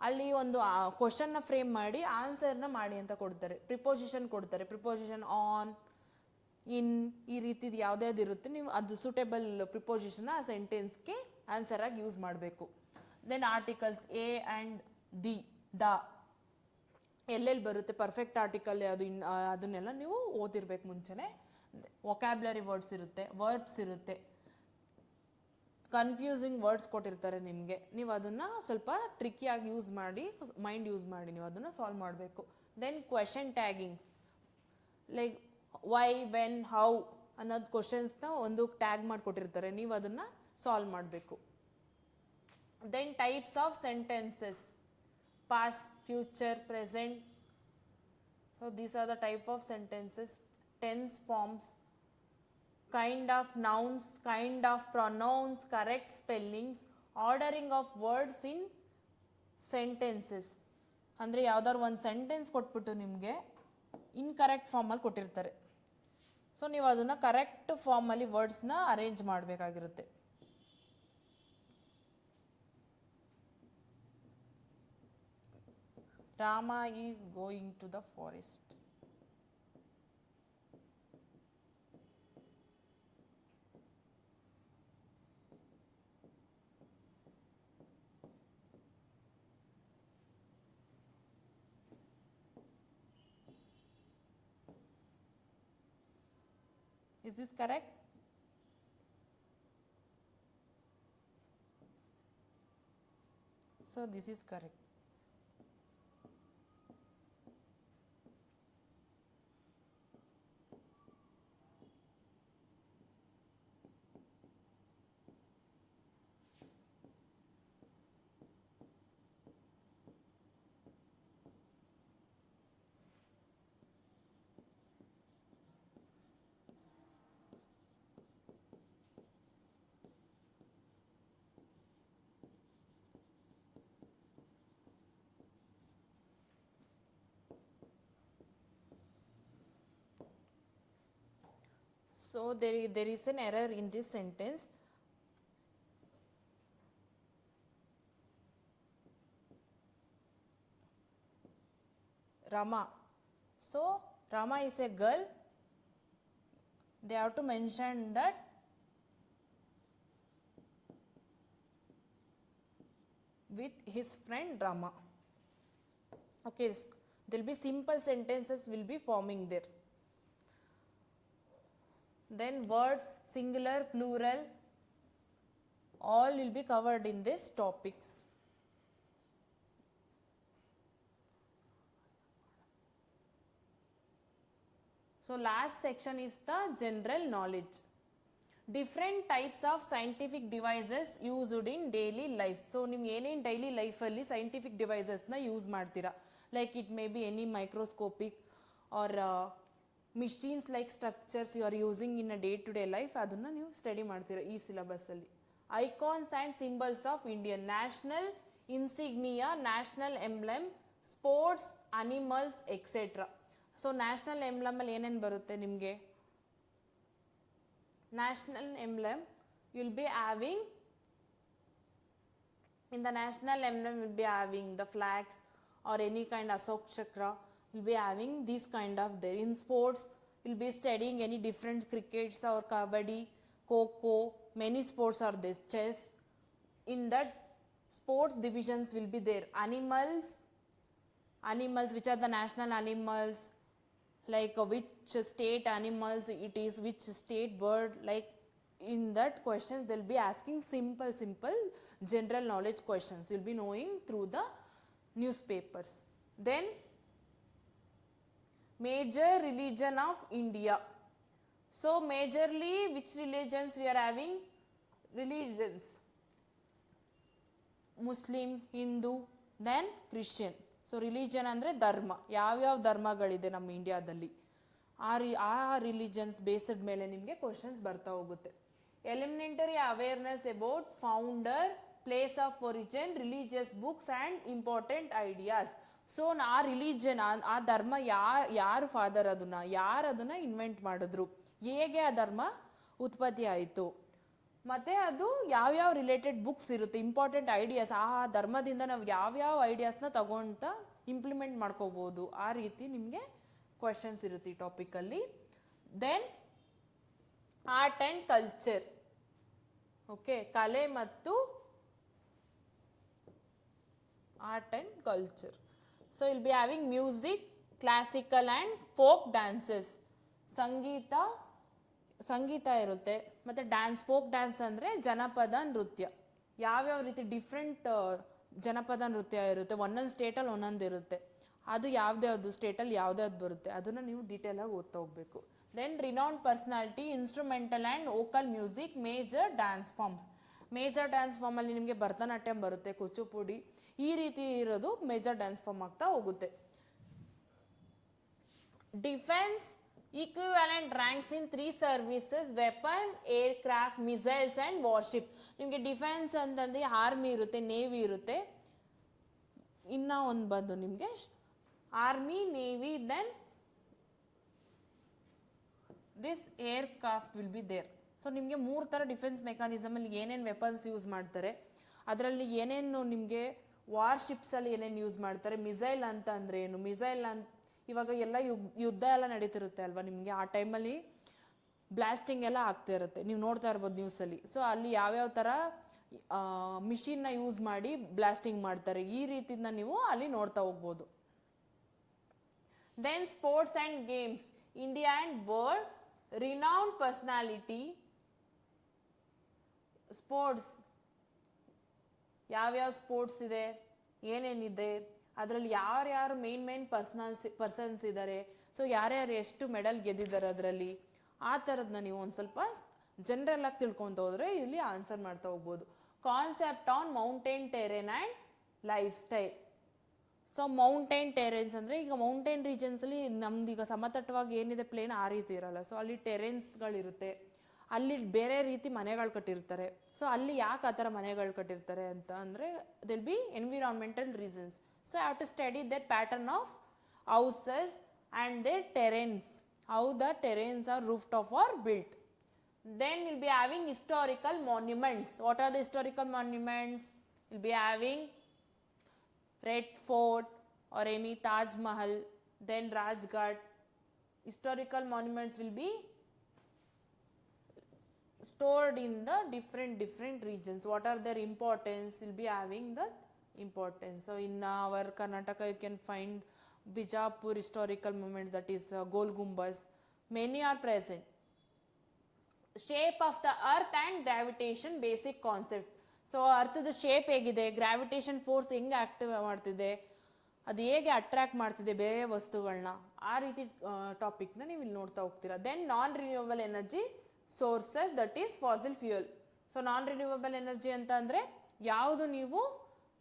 ಅಲ್ಲಿ ಒಂದು ಕ್ವಶನ್ನ ಫ್ರೇಮ್ ಮಾಡಿ ಆನ್ಸರ್ನ ಮಾಡಿ ಅಂತ ಕೊಡ್ತಾರೆ. ಪ್ರಿಪೋಸಿಷನ್ ಕೊಡ್ತಾರೆ, ಪ್ರಿಪೋಸಿಷನ್ ಆನ್, ಇನ್, ಈ ರೀತಿದು ಯಾವ್ದ್ಯಾವ್ದು ಇರುತ್ತೆ ನೀವು ಅದು ಸೂಟೇಬಲ್ ಪ್ರಿಪೋಸಿಷನ್ನ ಆ ಸೆಂಟೆನ್ಸ್ಗೆ ಆನ್ಸರ್ ಆಗಿ ಯೂಸ್ ಮಾಡಬೇಕು. Then articles a and the ಎಲ್ಲೆಲ್ಲಿ ಬರುತ್ತೆ, ಪರ್ಫೆಕ್ಟ್ ಆರ್ಟಿಕಲ್ ಯಾವುದು, ಅದನ್ನೆಲ್ಲ ನೀವು ಓದಿರ್ಬೇಕು ಮುಂಚೆನೆ. ವೊಕ್ಯಾಬ್ಲರಿ ವರ್ಡ್ಸ್ ಇರುತ್ತೆ, ವರ್ಬ್ಸ್ ಇರುತ್ತೆ, ಕನ್ಫ್ಯೂಸಿಂಗ್ ವರ್ಡ್ಸ್ ಕೊಟ್ಟಿರ್ತಾರೆ ನಿಮಗೆ, ನೀವು ಅದನ್ನು ಸ್ವಲ್ಪ ಟ್ರಿಕ್ಕಿಯಾಗಿ ಯೂಸ್ ಮಾಡಿ, ಮೈಂಡ್ ಯೂಸ್ ಮಾಡಿ ನೀವು ಅದನ್ನು ಸಾಲ್ವ್ ಮಾಡಬೇಕು. Then question taggings, like why, when, how ಅನ್ನೋದು ಕ್ವಶನ್ಸ್ನ ಒಂದು ಟ್ಯಾಗ್ ಮಾಡಿಕೊಟ್ಟಿರ್ತಾರೆ, ನೀವು ಅದನ್ನು ಸಾಲ್ವ್ ಮಾಡಬೇಕು. Then types of sentences, past, future, present. So these are the type of sentences. Tense forms, kind of nouns, kind of pronouns, correct spellings, ordering of words in sentences. ಅಂದರೆ ಯಾವ್ದಾದ್ರು ಒಂದು sentence ಕೊಟ್ಬಿಟ್ಟು ನಿಮಗೆ incorrect ಫಾರ್ಮಲ್ಲಿ ಕೊಟ್ಟಿರ್ತಾರೆ, so ನೀವು ಅದನ್ನು correct ಫಾರ್ಮಲ್ಲಿ ವರ್ಡ್ಸ್ನ arrange ಮಾಡಬೇಕಾಗಿರುತ್ತೆ. Rama is going to the forest. Is this correct? So this is correct. So there is an error in this sentence. Rama. So Rama is a girl. They have to mention that with his friend Rama. Okay, there will be simple sentences will be forming there. Then words, singular, plural, all will be covered in these topics. So last section is the general knowledge. Different types of scientific devices used in daily life. So ನೀವು ಏನೇನು daily ಲೈಫಲ್ಲಿ scientific devices-ನ use ಮಾಡ್ತೀರಾ, like it may be any microscopic or machines like structures you are using in a day-to-day life, ಅದನ್ನು ನೀವು study ಮಾಡ್ತೀರಾ ಈ ಸಿಲೆಬಸ್ಸಲ್ಲಿ. Icons and symbols of Indian, national insignia, national emblem, sports, animals, etcetera. So national ಎಂಬ್ಲಮಲ್ಲಿ ಏನೇನು ಬರುತ್ತೆ ನಿಮಗೆ, national emblem will be having, in the national emblem will be having the flags or any kind of Ashok Chakra, will be having these kind of there. In sports will be studying any different crickets or kabaddi, kho, many sports are there, chess. In that sports divisions will be there. Animals, which are the national animals, like which state animals it is, which state bird, like in that questions they'll be asking simple general knowledge questions you'll be knowing through the newspapers. Then major religion of India. So majorly which religions we are having? Religions, Muslim, Hindu, then Christian. So religion ಅಂದರೆ ಧರ್ಮ, ಯಾವ್ಯಾವ ಧರ್ಮಗಳಿದೆ ನಮ್ಮ ಇಂಡಿಯಾದಲ್ಲಿ, ಆ religions based ಮೇಲೆ ನಿಮಗೆ questions ಬರ್ತಾ ಹೋಗುತ್ತೆ. Elementary awareness about founder, place of origin, religious books and important ideas. So ಆ ರಿಲಿಜನ್, ಆ ಧರ್ಮ ಯಾರು ಫಾದರ್, ಯಾರು ಅದನ್ನು ಇನ್ವೆಂಟ್ ಮಾಡಿದ್ರು, ಹೇಗೆ ಆ ಧರ್ಮ ಉತ್ಪತ್ತಿ ಆಯಿತು, ಮತ್ತು ಅದು ಯಾವ್ಯಾವ ರಿಲೇಟೆಡ್ ಬುಕ್ಸ್ ಇರುತ್ತೆ, ಇಂಪಾರ್ಟೆಂಟ್ ಐಡಿಯಾಸ್, ಆ ಧರ್ಮದಿಂದ ನಾವು ಯಾವ್ಯಾವ ಐಡಿಯಾಸ್ನ ತಗೊಳ್ತಾ ಇಂಪ್ಲಿಮೆಂಟ್ ಮಾಡ್ಕೋಬೋದು, ಆ ರೀತಿ ನಿಮಗೆ ಕ್ವಶನ್ಸ್ ಇರುತ್ತೆ ಈ ಟಾಪಿಕಲ್ಲಿ. Then art and culture, okay, ಕಲೆ ಮತ್ತು art and culture. So will be having music, classical and folk dances, ಸಂಗೀತ ಇರುತ್ತೆ, ಮತ್ತು ಡ್ಯಾನ್ಸ್, ಫೋಕ್ ಡ್ಯಾನ್ಸ್ ಅಂದರೆ ಜನಪದ ನೃತ್ಯ. ಯಾವ್ಯಾವ ರೀತಿ ಡಿಫ್ರೆಂಟ್ ಜನಪದ ನೃತ್ಯ ಇರುತ್ತೆ, ಒಂದೊಂದು ಸ್ಟೇಟಲ್ಲಿ ಒಂದೊಂದು ಇರುತ್ತೆ, ಅದು ಯಾವ್ದ್ಯಾವ್ದು ಸ್ಟೇಟಲ್ಲಿ ಯಾವ್ದ್ಯಾವ್ದು ಬರುತ್ತೆ ಅದನ್ನು ನೀವು ಡೀಟೇಲಾಗಿ ಓದ್ತಾ ಹೋಗಬೇಕು. Then renowned personality, instrumental and vocal music, major dance forms. Major dance ಫಾರ್ಮಲ್ಲಿ ನಿಮಗೆ ಭರತನಾಟ್ಯಂ ಬರುತ್ತೆ, ಕೂಚುಪುಡಿ, ಈ ರೀತಿ ಇರೋದು ಮೇಜರ್ ಡ್ಯಾನ್ಸ್ ಫಾರ್ಮ್ ಆಗ್ತಾ ಹೋಗುತ್ತೆ. Defence equivalent ranks in 3 services: weapon, aircraft, missiles and warship. ನಿಮಗೆ ಡಿಫೆನ್ಸ್ ಅಂತಂದ್ರೆ ಆರ್ಮಿ ಇರುತ್ತೆ, ನೇವಿ ಇರುತ್ತೆ, ಇನ್ನು ಒಂದು ಬಂದು ನಿಮಗೆ army, navy, then this aircraft will be there. So ನಿಮಗೆ 3 ಥರ ಡಿಫೆನ್ಸ್ ಮೆಕ್ಯಾನಿಸಮಲ್ಲಿ ಏನೇನು ವೆಪನ್ಸ್ ಯೂಸ್ ಮಾಡ್ತಾರೆ, ಅದರಲ್ಲಿ ಏನೇನು ನಿಮಗೆ ವಾರ್ಶಿಪ್ಸಲ್ಲಿ ಏನೇನು ಯೂಸ್ ಮಾಡ್ತಾರೆ, ಮಿಸೈಲ್ ಅಂತ ಅಂದರೆ ಏನು, ಮಿಸೈಲ್ ಅಂತ ಇವಾಗ ಎಲ್ಲ ಯುದ್ಧ ಎಲ್ಲ ನಡೀತಿರುತ್ತೆ ಅಲ್ವಾ ನಿಮಗೆ, ಆ ಟೈಮಲ್ಲಿ ಬ್ಲಾಸ್ಟಿಂಗ್ ಎಲ್ಲ ಆಗ್ತಾ ಇರುತ್ತೆ, ನೀವು ನೋಡ್ತಾ ಇರ್ಬೋದು ನ್ಯೂಸಲ್ಲಿ. ಸೊ ಅಲ್ಲಿ ಯಾವ್ಯಾವ ಥರ ಮಿಷಿನ್ನ ಯೂಸ್ ಮಾಡಿ ಬ್ಲಾಸ್ಟಿಂಗ್ ಮಾಡ್ತಾರೆ, ಈ ರೀತಿನ ನೀವು ಅಲ್ಲಿ ನೋಡ್ತಾ ಹೋಗ್ಬೋದು. Then sports and games, India and world renowned personality. Sports ಯಾವ್ಯಾವ ಸ್ಪೋರ್ಟ್ಸ್ ಇದೆ, ಏನೇನಿದೆ, ಅದರಲ್ಲಿ ಯಾರ್ಯಾರು ಮೇನ್ ಪರ್ಸನ್ಸ್ ಇದ್ದಾರೆ, ಸೊ ಯಾರ್ಯಾರು ಎಷ್ಟು ಮೆಡಲ್ ಗೆದ್ದಿದ್ದಾರೆ ಅದರಲ್ಲಿ, ಆ ಥರದನ್ನ ನೀವು ಒಂದು ಸ್ವಲ್ಪ ಜನರಲ್ ಆಗಿ ತಿಳ್ಕೊತ ಹೋದರೆ ಇಲ್ಲಿ ಆನ್ಸರ್ ಮಾಡ್ತಾ ಹೋಗ್ಬೋದು. Concept on mountain terrain and lifestyle. So mountain terrains ಅಂದರೆ ಈಗ ಮೌಂಟೇನ್ ರೀಜನ್ಸಲ್ಲಿ ನಮ್ದು ಈಗ ಸಮತಟ್ಟವಾಗಿ ಏನಿದೆ ಪ್ಲೇನ್ ಆ ರೀತಿ ಇರಲ್ಲ, ಸೊ ಅಲ್ಲಿ ಟೆರೇನ್ಸ್ಗಳಿರುತ್ತೆ, ಅಲ್ಲಿ ಬೇರೆ ರೀತಿ ಮನೆಗಳು ಕಟ್ಟಿರ್ತಾರೆ. ಸೊ ಅಲ್ಲಿ ಯಾಕೆ ಆ ಥರ ಮನೆಗಳು ಕಟ್ಟಿರ್ತಾರೆ ಅಂತ ಅಂದರೆ they'll be environmental reasons. So I have to study that pattern of houses and their terrains, how the terrains are roof top are built. Then we'll be having historical monuments. What are the historical monuments? We'll be having Red Fort or any Taj Mahal, then Rajghat. Historical monuments will be stored in the different regions. What are their importance? We'll be having the importance. So in our Karnataka you can find Bijapur historical monuments, that is Gol Gumbaz. Many are present. Shape of the earth and gravitation basic concept. So ಅರ್ಥದ shape ಹೇಗಿದೆ, gravitation force ಹೆಂಗೆ active ಮಾಡ್ತಿದೆ, ಅದು ಹೇಗೆ attract ಮಾಡ್ತಿದೆ ಬೇರೆ ವಸ್ತುಗಳನ್ನ, ಆ ರೀತಿ ಟಾಪಿಕ್ನ ನೀವು ಇಲ್ಲಿ ನೋಡ್ತಾ ಹೋಗ್ತೀರಾ. Then non renewable energy sources, that is fossil fuel. So non renewable energy ಅಂತ ಅಂದರೆ ಯಾವುದು ನೀವು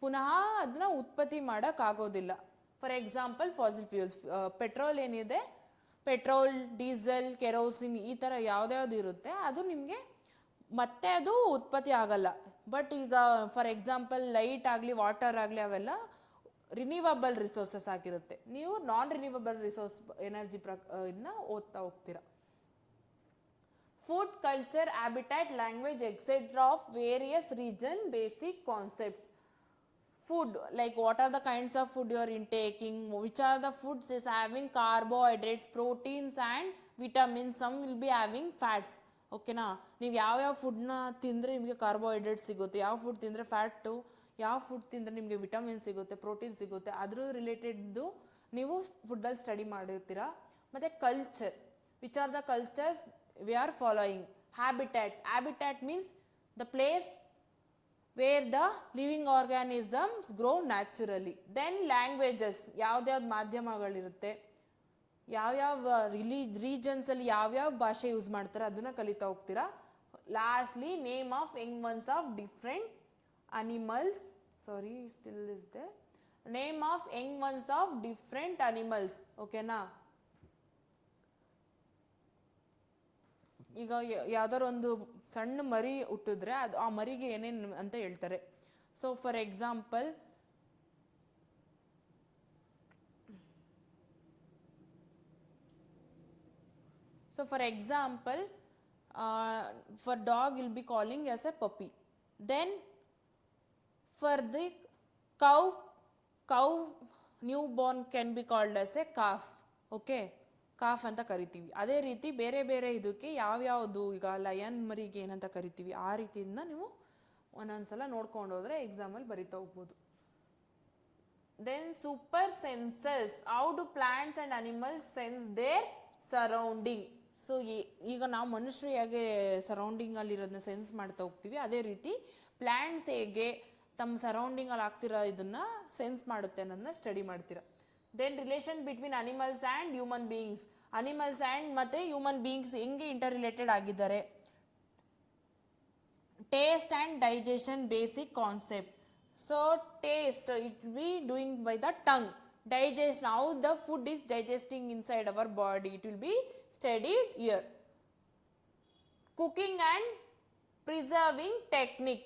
ಪುನಃ ಅದನ್ನ ಉತ್ಪತ್ತಿ ಮಾಡೋಕ್ಕಾಗೋದಿಲ್ಲ. For example fossil fuels, petrol ಏನಿದೆ, ಪೆಟ್ರೋಲ್, ಡೀಸೆಲ್, ಕೆರೋಸಿನ್, ಈ ಥರ ಯಾವ್ದ್ಯಾವ್ದು ಇರುತ್ತೆ ಅದು ನಿಮಗೆ ಮತ್ತೆ ಅದು ಉತ್ಪತ್ತಿ ಆಗಲ್ಲ. ಬಟ್ ಈಗ ಫಾರ್ ಎಕ್ಸಾಂಪಲ್ ಲೈಟ್ ಆಗಲಿ, ವಾಟರ್ ಆಗಲಿ, ಅವೆಲ್ಲ ರಿನ್ಯೂವಬಲ್ ರಿಸೋರ್ಸಸ್ ಆಗಿರುತ್ತೆ. ನೀವು ನಾನ್ ರಿನ್ಯೂವಬಲ್ ರಿಸೋರ್ಸ್ ಎನರ್ಜಿ ಇದನ್ನ ಓದ್ತಾ ಹೋಗ್ತೀರಾ. Food, culture, habitat, language etcetera of various region basic concepts. Food, like what are the kinds of food you are intaking, which are the foods is having carbohydrates, proteins and vitamins, some will be having fats. ಓಕೆನಾ, ನೀವು ಯಾವ್ಯಾವ ಫುಡ್ನ ತಿಂದರೆ ನಿಮಗೆ carbohydrate ಸಿಗುತ್ತೆ, ಯಾವ food ತಿಂದರೆ fat, ಯಾವ ಫುಡ್ ತಿಂದರೆ ನಿಮಗೆ ವಿಟಮಿನ್ ಸಿಗುತ್ತೆ, ಪ್ರೋಟೀನ್ ಸಿಗುತ್ತೆ, ಅದ್ರ ರಿಲೇಟೆಡ್ದು ನೀವು ಫುಡ್ಡಲ್ಲಿ ಸ್ಟಡಿ ಮಾಡಿರ್ತೀರಾ. ಮತ್ತು culture, which are the cultures we are following. Habitat means the place where the living organisms grow naturally. Then languages, ಯಾವ್ದ್ಯಾವ್ದು ಮಾಧ್ಯಮಗಳಿರುತ್ತೆ, ಯಾವ್ಯಾವ ರೀಜನ್ಸಲ್ಲಿ ಯಾವ್ಯಾವ ಭಾಷೆ ಯೂಸ್ ಮಾಡ್ತಾರೆ ಅದನ್ನು ಕಲಿತಾ ಹೋಗ್ತೀರಾ. Lastly name of young ones of different animals, name of young ones of different animals. ಓಕೆನಾ, ಈಗ ಯಾವ್ದಾರು ಒಂದು ಸಣ್ಣ ಮರಿ ಹುಟ್ಟಿದ್ರೆ ಅದು ಆ ಮರಿಗೆ ಏನೇನು ಅಂತ ಹೇಳ್ತಾರೆ. So for example for dog will be calling as a puppy. Then for the cow newborn can be called as a calf. Okay, calf ಅಂತ ಕರಿತೀವಿ. ಅದೇ ರೀತಿ ಬೇರೆ ಬೇರೆ ಇದಕ್ಕೆ ಯಾವ್ಯಾವುದು, ಈಗ ಲಯನ್ ಮರಿಗೆ ಏನಂತ ಕರಿತೀವಿ ಆ ರೀತಿಯಿಂದ ನೀವು ಒಂದೊಂದ್ಸಲ ನೋಡ್ಕೊಂಡು ಹೋದ್ರೆ ಎಕ್ಸಾಮಲ್ಲಿ ಬರಿತಾ ಹೋಗ್ಬೋದು. Then super senses, how do plants and animals sense their surrounding. So ಈಗ ನಾವು ಮನುಷ್ಯರು ಹೇಗೆ ಸರೌಂಡಿಂಗಲ್ಲಿ ಇರೋದನ್ನ ಸೆನ್ಸ್ ಮಾಡ್ತಾ ಹೋಗ್ತೀವಿ, ಅದೇ ರೀತಿ ಪ್ಲಾಂಟ್ಸ್ ಹೇಗೆ ತಮ್ಮ ಸರೌಂಡಿಂಗಲ್ಲಿ ಆಗ್ತಿರೋ ಇದನ್ನ ಸೆನ್ಸ್ ಮಾಡುತ್ತೆ ಅನ್ನೋದನ್ನ ಸ್ಟಡಿ ಮಾಡ್ತೀರಾ. Then relation between animals and human beings, animals and ಮತ್ತು ಹ್ಯೂಮನ್ ಬೀಯಿಂಗ್ಸ್ ಹೆಂಗೆ ಇಂಟರ್ ರಿಲೇಟೆಡ್ ಆಗಿದ್ದಾರೆ. Taste and digestion basic concept. So taste it be doing by the tongue. Digestion, how the food is digesting inside our body, it will be studied here. Cooking and preserving technique.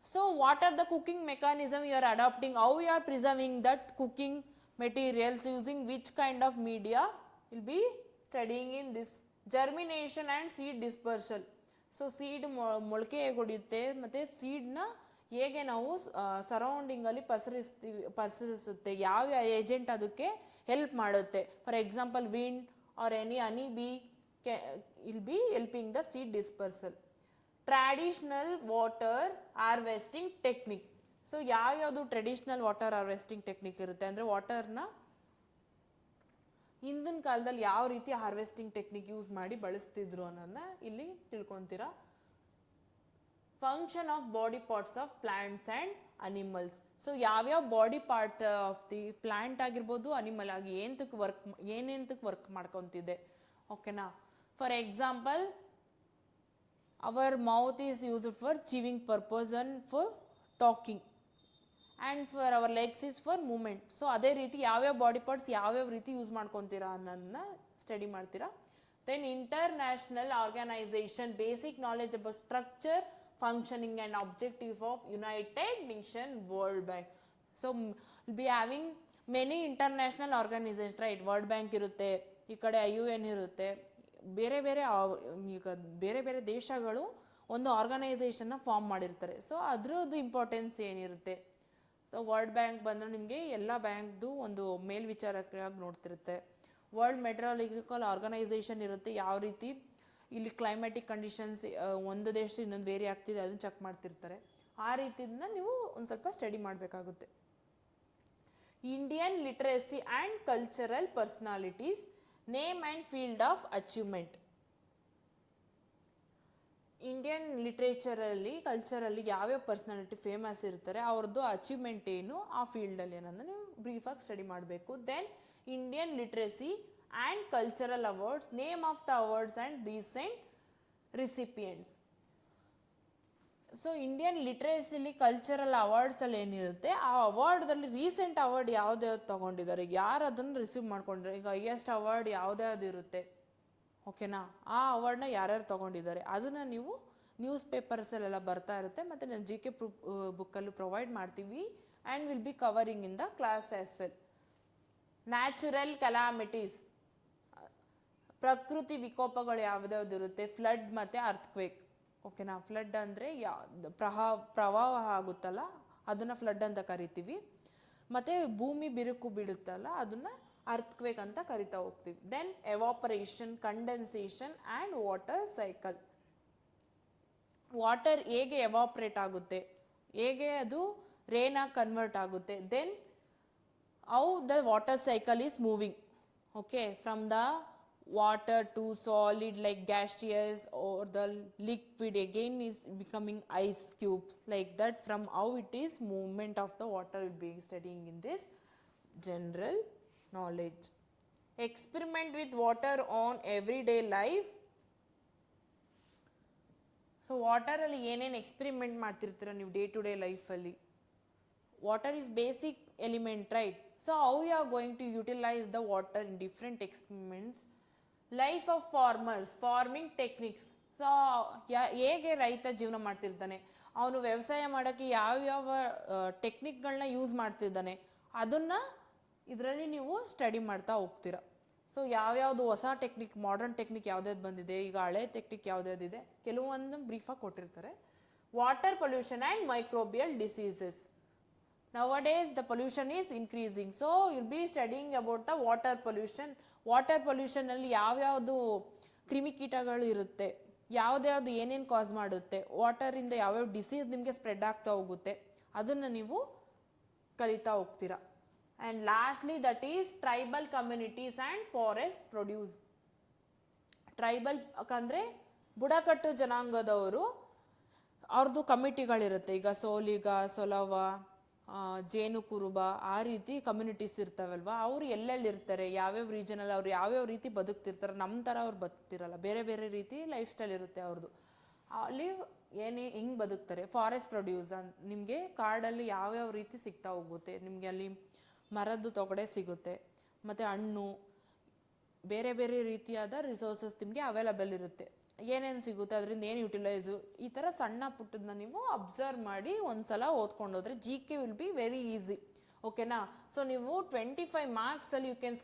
So what are the cooking mechanism you are adopting, how you are preserving that cooking materials, using which kind of media, will be studying in this. Germination and seed dispersal. So seed ಮೊಳಕೆ ಹೇಗೆ ಹೊಡೆಯುತ್ತೆ ಮತ್ತು ಸೀಡ್ನ ಹೇಗೆ ನಾವು ಸರೌಂಡಿಂಗಲ್ಲಿ ಪಸರಿಸುತ್ತೆ, ಯಾವ agent ಅದಕ್ಕೆ help ಮಾಡುತ್ತೆ. For example wind or any honey bee will be helping the seed dispersal. Traditional water harvesting technique. So ಯಾವ್ಯಾವುದು traditional water harvesting technique ಇರುತ್ತೆ ಅಂದರೆ ವಾಟರ್ನ ಹಿಂದಿನ ಕಾಲದಲ್ಲಿ ಯಾವ ರೀತಿ ಹಾರ್ವೆಸ್ಟಿಂಗ್ ಟೆಕ್ನಿಕ್ ಯೂಸ್ ಮಾಡಿ ಬಳಸ್ತಿದ್ರು ಅನ್ನೋದನ್ನ ಇಲ್ಲಿ ತಿಳ್ಕೊತೀರಾ. Function of body parts of plants and animals. So ಯಾವ್ಯಾವ body part of the plant ಆಗಿರ್ಬೋದು, ಅನಿಮಲ್ ಆಗಿ ಏನೇಂತಕ್ಕೆ ವರ್ಕ್ ಮಾಡ್ಕೊತಿದೆ. ಓಕೆನಾ. For example our mouth is used for chewing purpose and for talking, and for our legs is for movement. So ಅದೇ ರೀತಿ ಯಾವ್ಯಾವ body parts ಯಾವ್ಯಾವ ರೀತಿ ಯೂಸ್ ಮಾಡ್ಕೊತೀರಾ ಅನ್ನೋದನ್ನ ಸ್ಟಡಿ ಮಾಡ್ತೀರಾ. Then international organisation, basic knowledge about structure, functioning and objective of United Nations World Bank. So we'll be having many international organizations, right? World Bank ಇರುತ್ತೆ, ಈ ಕಡೆ UN ಇರುತ್ತೆ, ಬೇರೆ ಬೇರೆ ಈಗ ಬೇರೆ ಬೇರೆ ದೇಶಗಳು ಒಂದು ಆರ್ಗನೈಸೇಷನ್ನ ಫಾರ್ಮ್ ಮಾಡಿರ್ತಾರೆ. ಸೊ ಅದ್ರದ್ದು ಇಂಪಾರ್ಟೆನ್ಸ್ ಏನಿರುತ್ತೆ. ಸೊ ವರ್ಲ್ಡ್ ಬ್ಯಾಂಕ್ ಬಂದರೆ ನಿಮಗೆ ಎಲ್ಲ ಬ್ಯಾಂಕ್ದು ಒಂದು ಮೇಲ್ವಿಚಾರಕರಾಗಿ ನೋಡ್ತಿರುತ್ತೆ. ವರ್ಲ್ಡ್ ಮೆಟ್ರಾಲಜಿಕಲ್ ಆರ್ಗನೈಸೇಷನ್ ಇರುತ್ತೆ, ಯಾವ ರೀತಿ ಇಲ್ಲಿ ಕ್ಲೈಮ್ಯಾಟಿಕ್ ಕಂಡೀಷನ್ಸ್ ಒಂದು ದೇಶ ಇನ್ನೊಂದು ವೇರಿ ಆಗ್ತಿದೆ ಅದನ್ನು ಚೆಕ್ ಮಾಡ್ತಿರ್ತಾರೆ. ಆ ರೀತಿಯಿಂದ ನೀವು ಒಂದು ಸ್ವಲ್ಪ ಸ್ಟಡಿ ಮಾಡಬೇಕಾಗುತ್ತೆ. Indian literacy and cultural personalities, name and field of achievement. Indian ಲಿಟ್ರೇಚರಲ್ಲಿ ಕಲ್ಚರಲ್ಲಿ ಯಾವ್ಯಾವ ಪರ್ಸನಾಲಿಟಿ ಫೇಮಸ್ ಇರ್ತಾರೆ, ಅವ್ರದ್ದು ಅಚೀವ್ಮೆಂಟ್ ಏನು, ಆ ಫೀಲ್ಡಲ್ಲಿ ಏನಂದ್ರೆ ನೀವು ಬ್ರೀಫಾಗಿ ಸ್ಟಡಿ ಮಾಡಬೇಕು. Then Indian literacy and cultural awards, name of the awards and recent recipients. So Indian ಲಿಟ್ರೇಸಿಲಿ ಕಲ್ಚರಲ್ ಅವಾರ್ಡ್ಸಲ್ಲಿ ಏನಿರುತ್ತೆ, ಆ ಅವಾರ್ಡ್ದಲ್ಲಿ ರೀಸೆಂಟ್ ಅವಾರ್ಡ್ ಯಾವ್ದ್ಯಾವ್ದು ತೊಗೊಂಡಿದ್ದಾರೆ, ಯಾರು ಅದನ್ನು ರಿಸೀವ್ ಮಾಡ್ಕೊಂಡಿದ್ದಾರೆ. ಈಗ ಹೈಯೆಸ್ಟ್ ಅವಾರ್ಡ್ ಯಾವುದ್ಯಾವ್ದು ಇರುತ್ತೆ, ಓಕೆನಾ, ಆ ಅವಾರ್ಡ್ನ ಯಾರ್ಯಾರು ತೊಗೊಂಡಿದ್ದಾರೆ ಅದನ್ನು ನೀವು ನ್ಯೂಸ್ ಪೇಪರ್ಸಲ್ಲೆಲ್ಲ ಬರ್ತಾ ಇರುತ್ತೆ, ಮತ್ತು ನಾನು GK ಬುಕ್ಕಲ್ಲೂ ಪ್ರೊವೈಡ್ ಮಾಡ್ತೀವಿ. And will be covering in the class as well. Natural calamities, ಪ್ರಕೃತಿ ವಿಕೋಪಗಳು ಯಾವ್ದಾವ್ದು ಇರುತ್ತೆ, ಫ್ಲಡ್ ಮತ್ತು ಅರ್ಥಕ್ವೇಕ್. ಓಕೆನಾ. ಫ್ಲಡ್ ಅಂದರೆ ಪ್ರವಾಹ ಆಗುತ್ತಲ್ಲ ಅದನ್ನು ಫ್ಲಡ್ ಅಂತ ಕರಿತೀವಿ, ಮತ್ತು ಭೂಮಿ ಬಿರುಕು ಬಿಡುತ್ತಲ್ಲ ಅದನ್ನು ಅರ್ಥಕ್ವೇಕ್ ಅಂತ ಕರಿತಾ ಹೋಗ್ತೀವಿ. Then evaporation, condensation and water cycle. Water ಹೇಗೆ ಎವಾಪ್ರೇಟ್ ಆಗುತ್ತೆ, ಹೇಗೆ ಅದು ರೇನಾಗಿ ಕನ್ವರ್ಟ್ ಆಗುತ್ತೆ. Then how the water cycle is moving, okay, from the water to solid like gaseous, or the liquid again is becoming ice cubes, like that. From how it is movement of the water will be studying in this general knowledge. Experiment with water on everyday life. ಸೊ ವಾಟರಲ್ಲಿ ಏನೇನು experiment ಮಾಡ್ತಿರ್ತೀರ ನೀವು day to day ಲೈಫಲ್ಲಿ. Water is basic element, right? So how you are going to utilise the water in different experiments. Life of farmers, farming techniques. So ಹೇಗೆ ರೈತ ಜೀವನ ಮಾಡ್ತಿರ್ತಾನೆ, ಅವನು ವ್ಯವಸಾಯ ಮಾಡೋಕ್ಕೆ ಯಾವ್ಯಾವ ಟೆಕ್ನಿಕ್ಗಳನ್ನ ಯೂಸ್ ಮಾಡ್ತಿದ್ದಾನೆ ಅದನ್ನು ಇದರಲ್ಲಿ ನೀವು ಸ್ಟಡಿ ಮಾಡ್ತಾ ಹೋಗ್ತೀರ. ಸೊ ಯಾವ್ಯಾವುದು ಹೊಸ ಟೆಕ್ನಿಕ್, ಮಾಡರ್ನ್ ಟೆಕ್ನಿಕ್ ಯಾವ್ದಾವ್ದು ಬಂದಿದೆ, ಈಗ ಹಳೆ ಟೆಕ್ನಿಕ್ ಯಾವ್ದಾವ್ದಿದೆ, ಕೆಲವೊಂದು ಬ್ರೀಫಾಗಿ ಕೊಟ್ಟಿರ್ತಾರೆ. Water pollution and microbial diseases. Nowadays the pollution is increasing, so you'll be studying about the water pollution. Water ಪೊಲ್ಯೂಷನಲ್ಲಿ ಯಾವ್ಯಾವುದು ಕ್ರಿಮಿಕೀಟಗಳು ಇರುತ್ತೆ, ಯಾವ್ದ್ಯಾವ್ದು ಏನೇನು ಕಾಸ್ ಮಾಡುತ್ತೆ, ವಾಟರಿಂದ ಯಾವ್ಯಾವ ಡಿಸೀಸ್ ನಿಮಗೆ ಸ್ಪ್ರೆಡ್ ಆಗ್ತಾ ಹೋಗುತ್ತೆ, ಅದನ್ನು ನೀವು ಕಲಿತಾ ಹೋಗ್ತೀರಾ. And lastly that is tribal communities and forest produce. Tribal ಅಂದರೆ ಬುಡಕಟ್ಟು ಜನಾಂಗದವರು, ಅವ್ರದ್ದು ಕಮಿಟಿಗಳಿರುತ್ತೆ. ಈಗ ಸೋಲಿಗ, ಸೊಲವ, ಜೇನು ಕುರುಬ, ಆ ರೀತಿ ಕಮ್ಯುನಿಟೀಸ್ ಇರ್ತಾವಲ್ವ, ಅವರು ಎಲ್ಲೆಲ್ಲಿ ಇರ್ತಾರೆ, ಯಾವ್ಯಾವ ರೀಜನಲ್ಲಿ ಅವ್ರು ಯಾವ್ಯಾವ ರೀತಿ ಬದುಕ್ತಿರ್ತಾರೆ, ನಮ್ಮ ಥರ ಅವ್ರು ಬದುಕ್ತಿರಲ್ಲ, ಬೇರೆ ಬೇರೆ ರೀತಿ ಲೈಫ್ ಸ್ಟೈಲ್ ಇರುತ್ತೆ ಅವ್ರದ್ದು. ಅಲ್ಲಿ ಹೆಂಗೆ ಬದುಕ್ತಾರೆ. ಫಾರೆಸ್ಟ್ ಪ್ರೊಡ್ಯೂಸ್ ನಿಮಗೆ ಕಾಡಲ್ಲಿ ಯಾವ್ಯಾವ ರೀತಿ ಸಿಗ್ತಾ ಹೋಗುತ್ತೆ, ನಿಮಗೆ ಅಲ್ಲಿ ಮರದ್ದು ತೊಗಡೆ ಸಿಗುತ್ತೆ, ಮತ್ತು ಹಣ್ಣು, ಬೇರೆ ಬೇರೆ ರೀತಿಯಾದ ರಿಸೋರ್ಸಸ್ ನಿಮಗೆ ಅವೈಲಬಲ್ ಇರುತ್ತೆ. ಏನೇನು ಸಿಗುತ್ತೆ, ಅದರಿಂದ ಏನು ಯುಟಿಲೈಸು, ಈ ಥರ ಸಣ್ಣ ಪುಟ್ಟದನ್ನ ನೀವು ಅಬ್ಸರ್ವ್ ಮಾಡಿ ಒಂದ್ಸಲ ಓದ್ಕೊಂಡು ಹೋದ್ರೆ GK will be very easy. ಓಕೆನಾ? ಸೊ ನೀವು 25 ಮಾರ್ಕ್ಸಲ್ಲಿ ಯು ಕ್ಯಾನ್